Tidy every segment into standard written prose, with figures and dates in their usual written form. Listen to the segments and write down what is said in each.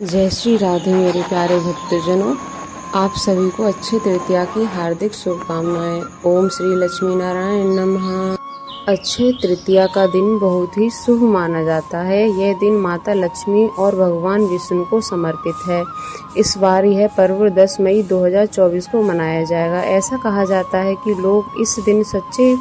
जय श्री राधे मेरे प्यारे भक्तजनों, आप सभी को अक्षय तृतीया की हार्दिक शुभकामनाएं। ओम श्री लक्ष्मी नारायण नमः। अक्षय तृतीया का दिन बहुत ही शुभ माना जाता है। यह दिन माता लक्ष्मी और भगवान विष्णु को समर्पित है। इस बार यह पर्व 10 मई 2024 को मनाया जाएगा। ऐसा कहा जाता है कि लोग इस दिन सच्चे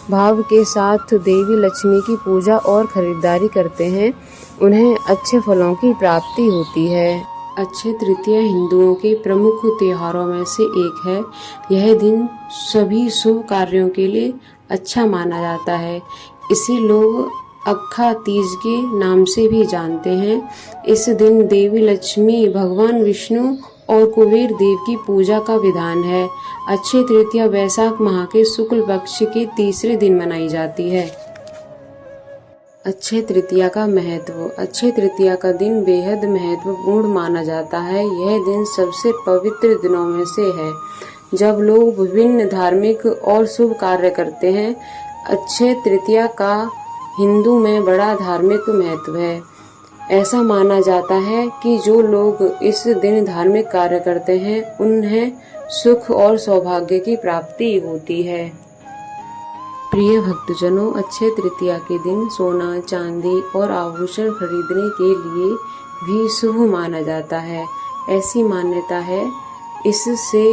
भाव के साथ देवी लक्ष्मी की पूजा और खरीदारी करते हैं। उन्हें अच्छे फलों की प्राप्ति होती है। अक्षय तृतीया हिंदुओं के प्रमुख त्योहारों में से एक है। यह दिन सभी शुभ कार्यों के लिए अच्छा माना जाता है। इसे लोग अक्खा तीज के नाम से भी जानते हैं। इस दिन देवी लक्ष्मी, भगवान विष्णु और कुबेर देव की पूजा का विधान है। अक्षय तृतीया वैशाख माह के शुक्ल पक्ष के तीसरे दिन मनाई जाती है। अक्षय तृतीया का महत्व। अक्षय तृतीया का दिन बेहद महत्वपूर्ण माना जाता है। यह दिन सबसे पवित्र दिनों में से है, जब लोग विभिन्न धार्मिक और शुभ कार्य करते हैं। अक्षय तृतीया का हिंदू में बड़ा धार्मिक महत्व है। ऐसा माना जाता है कि जो लोग इस दिन धार्मिक कार्य करते हैं, उन्हें सुख और सौभाग्य की प्राप्ति होती है। प्रिय भक्तजनों, अक्षय तृतीया के दिन सोना, चांदी और आभूषण खरीदने के लिए भी शुभ माना जाता है। ऐसी मान्यता है, इससे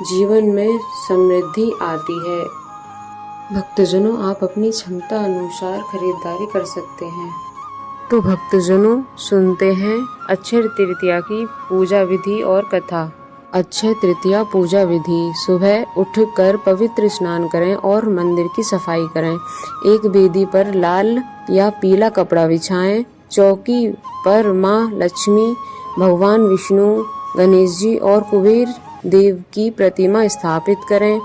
जीवन में समृद्धि आती है। भक्तजनों, आप अपनी क्षमता अनुसार खरीदारी कर सकते हैं। तो भक्तजनों, सुनते हैं अक्षय तृतीया की पूजा विधि और कथा। अक्षय तृतीया पूजा विधि। सुबह उठकर पवित्र स्नान करें और मंदिर की सफाई करें। एक वेदी पर लाल या पीला कपड़ा बिछाएं। चौकी पर माँ लक्ष्मी, भगवान विष्णु, गणेश जी और कुबेर देव की प्रतिमा स्थापित करें।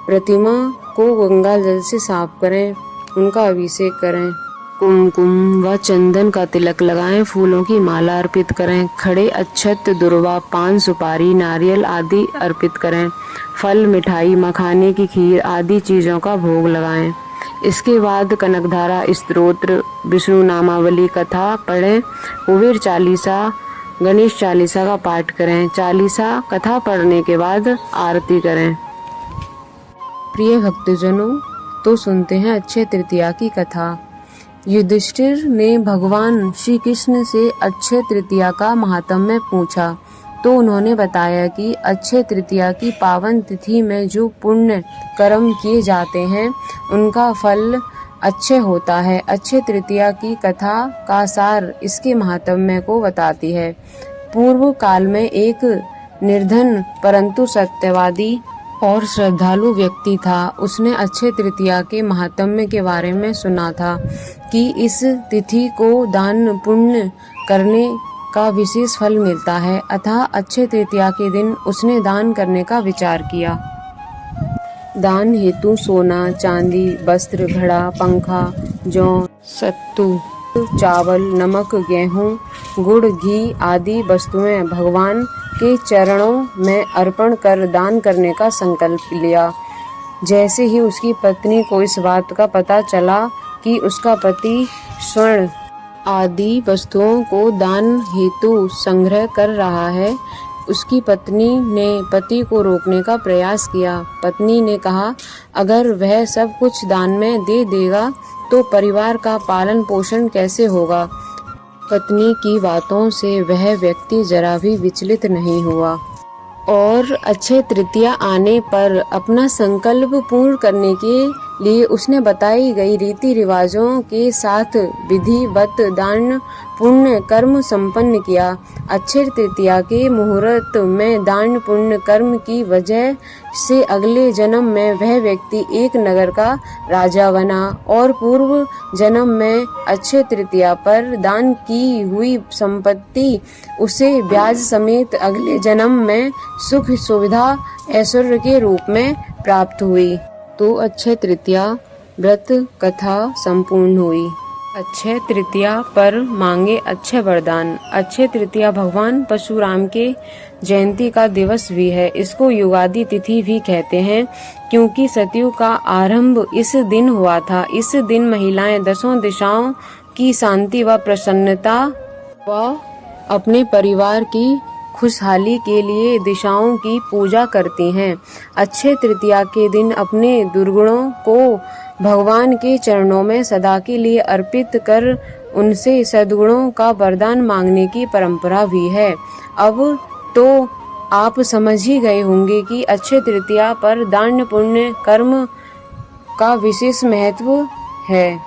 प्रतिमा को गंगा जल से साफ करें, उनका अभिषेक करें। कुमकुम व चंदन का तिलक लगाएं। फूलों की माला अर्पित करें। खड़े अक्षत, दुर्वा, पान, सुपारी, नारियल आदि अर्पित करें। फल, मिठाई, मखाने की खीर आदि चीज़ों का भोग लगाएं। इसके बाद कनकधारा स्तोत्र, विष्णु नामावली कथा पढ़ें। कुबेर चालीसा, गणेश चालीसा का पाठ करें। चालीसा कथा पढ़ने के बाद आरती करें। प्रिय भक्तजनों, तो सुनते हैं अक्षय तृतीया की कथा। युधिष्ठिर ने भगवान श्री कृष्ण से अक्षय तृतीया का महात्म्य पूछा, तो उन्होंने बताया कि अक्षय तृतीया की पावन तिथि में जो पुण्य कर्म किए जाते हैं, उनका फल अच्छे होता है। अक्षय तृतीया की कथा का सार इसके महात्म्य को बताती है। पूर्व काल में एक निर्धन परंतु सत्यवादी और श्रद्धालु व्यक्ति था। उसने अक्षय तृतीया के महात्म्य के बारे में सुना था कि इस तिथि को दान पुण्य करने का विशेष फल मिलता है। अतः अक्षय तृतीया के दिन उसने दान करने का विचार किया। दान हेतु सोना, चांदी, वस्त्र, घड़ा, पंखा, जौ, सत्तू, चावल, नमक, गेहूं, गुड़, घी आदि वस्तुएं भगवान के चरणों में अर्पण कर दान करने का संकल्प लिया। जैसे ही उसकी पत्नी को इस बात का पता चला कि उसका पति स्वर्ण आदि वस्तुओं को दान हेतु संग्रह कर रहा है, उसकी पत्नी ने पति को रोकने का प्रयास किया। पत्नी ने कहा, अगर वह सब कुछ दान में दे देगा तो परिवार का पालन पोषण कैसे होगा। पत्नी की बातों से वह व्यक्ति जरा भी विचलित नहीं हुआ और अक्षय तृतीया आने पर अपना संकल्प पूर्ण करने के लिए उसने बताई गई रीति रिवाजों के साथ विधिवत दान पुण्य कर्म संपन्न किया। अक्षय तृतीया के मुहूर्त में दान पुण्य कर्म की वजह से अगले जन्म में वह व्यक्ति एक नगर का राजा बना और पूर्व जन्म में अक्षय तृतीया पर दान की हुई संपत्ति उसे ब्याज समेत अगले जन्म में सुख सुविधा ऐश्वर्य के रूप में प्राप्त हुई। तो अक्षय तृतीया व्रत कथा संपूर्ण हुई। अक्षय तृतीया पर मांगे अक्षय वरदान। अक्षय तृतीया भगवान परशुराम के जयंती का दिवस भी है। इसको युगादि तिथि भी कहते हैं, क्योंकि सतयुग का आरंभ इस दिन हुआ था। इस दिन महिलाएं दसों दिशाओं की शांति व प्रसन्नता व अपने परिवार की खुशहाली के लिए दिशाओं की पूजा करती हैं। अक्षय तृतीया के दिन अपने दुर्गुणों को भगवान के चरणों में सदा के लिए अर्पित कर उनसे सद्गुणों का वरदान मांगने की परंपरा भी है। अब तो आप समझ ही गए होंगे कि अक्षय तृतीया पर दान पुण्य कर्म का विशेष महत्व है।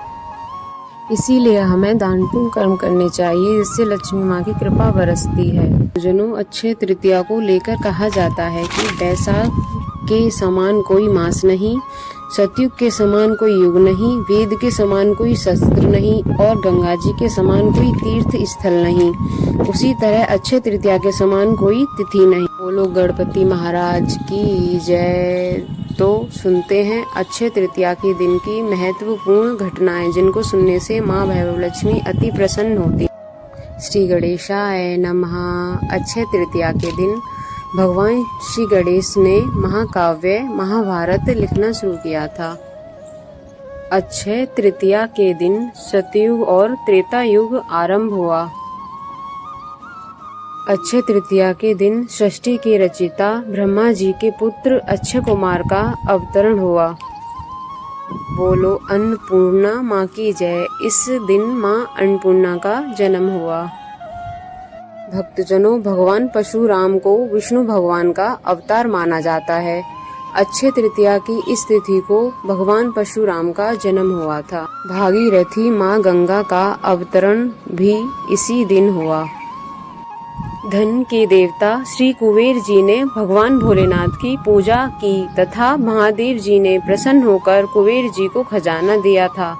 इसीलिए हमें दान पुण्य कर्म करने चाहिए, जिससे लक्ष्मी माँ की कृपा बरसती है। जनों, अक्षय तृतीया को लेकर कहा जाता है कि वैशाख के समान कोई मास नहीं, सतयुग के समान कोई युग नहीं, वेद के समान कोई शस्त्र नहीं और गंगा जी के समान कोई तीर्थ स्थल नहीं। उसी तरह अक्षय तृतीया के समान कोई तिथि नहीं। बोलो गणपति महाराज की जय। तो सुनते हैं अक्षय तृतीया के दिन की महत्वपूर्ण घटनाएं, जिनको सुनने से माँ भैरव लक्ष्मी अति प्रसन्न होती। श्री गणेशाय नमः। अक्षय तृतीया के दिन भगवान श्री गणेश ने महाकाव्य महाभारत लिखना शुरू किया था। अक्षय तृतीया के दिन सतयुग और त्रेता युग आरंभ हुआ। अक्षय तृतीया के दिन सृष्टि के रचयिता ब्रह्मा जी के पुत्र अक्षय कुमार का अवतरण हुआ। बोलो अन्नपूर्णा माँ की जय। इस दिन माँ अन्नपूर्णा का जन्म हुआ। भक्तजनों, भगवान परशुराम को विष्णु भगवान का अवतार माना जाता है। अक्षय तृतीया की इस तिथि को भगवान परशुराम का जन्म हुआ था। भागीरथी माँ गंगा का अवतरण भी इसी दिन हुआ। धन के देवता श्री कुबेर जी ने भगवान भोलेनाथ की पूजा की तथा महादेव जी ने प्रसन्न होकर कुबेर जी को खजाना दिया था।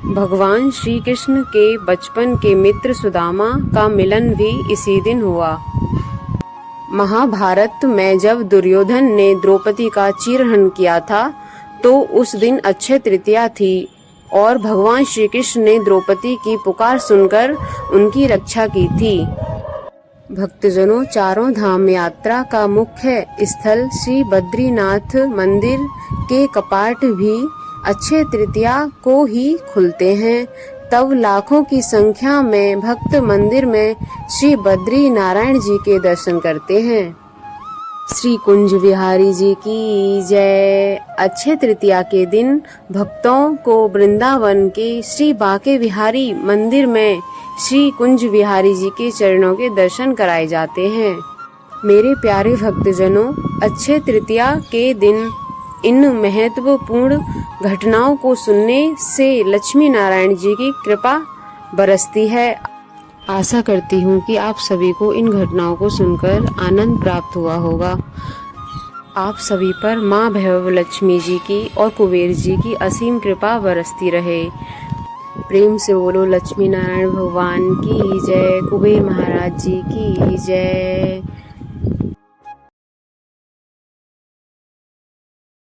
भगवान श्री कृष्ण के बचपन के मित्र सुदामा का मिलन भी इसी दिन हुआ। महाभारत में जब दुर्योधन ने द्रौपदी का चीरहरण किया था तो उस दिन अक्षय तृतीया थी और भगवान श्री कृष्ण ने द्रौपदी की पुकार सुनकर उनकी रक्षा की थी। भक्तजनों, चारों धाम यात्रा का मुख्य स्थल श्री बद्रीनाथ मंदिर के कपाट भी अक्षय तृतीया को ही खुलते हैं। तब लाखों की संख्या में भक्त मंदिर में श्री बद्री नारायण जी के दर्शन करते हैं। श्री कुंज विहारी जी की जय। अक्षय तृतीया के दिन भक्तों को वृंदावन के श्री बांके बिहारी मंदिर में श्री कुंज विहारी जी के चरणों के दर्शन कराए जाते हैं। मेरे प्यारे भक्तजनों, अक्षय तृतीया के दिन इन महत्वपूर्ण घटनाओं को सुनने से लक्ष्मी नारायण जी की कृपा बरसती है। आशा करती हूँ कि आप सभी को इन घटनाओं को सुनकर आनंद प्राप्त हुआ होगा। आप सभी पर माँ भैरव लक्ष्मी जी की और कुबेर जी की असीम कृपा बरसती रहे। प्रेम से बोलो लक्ष्मी नारायण भगवान की जय, कुबेर महाराज जी की जय।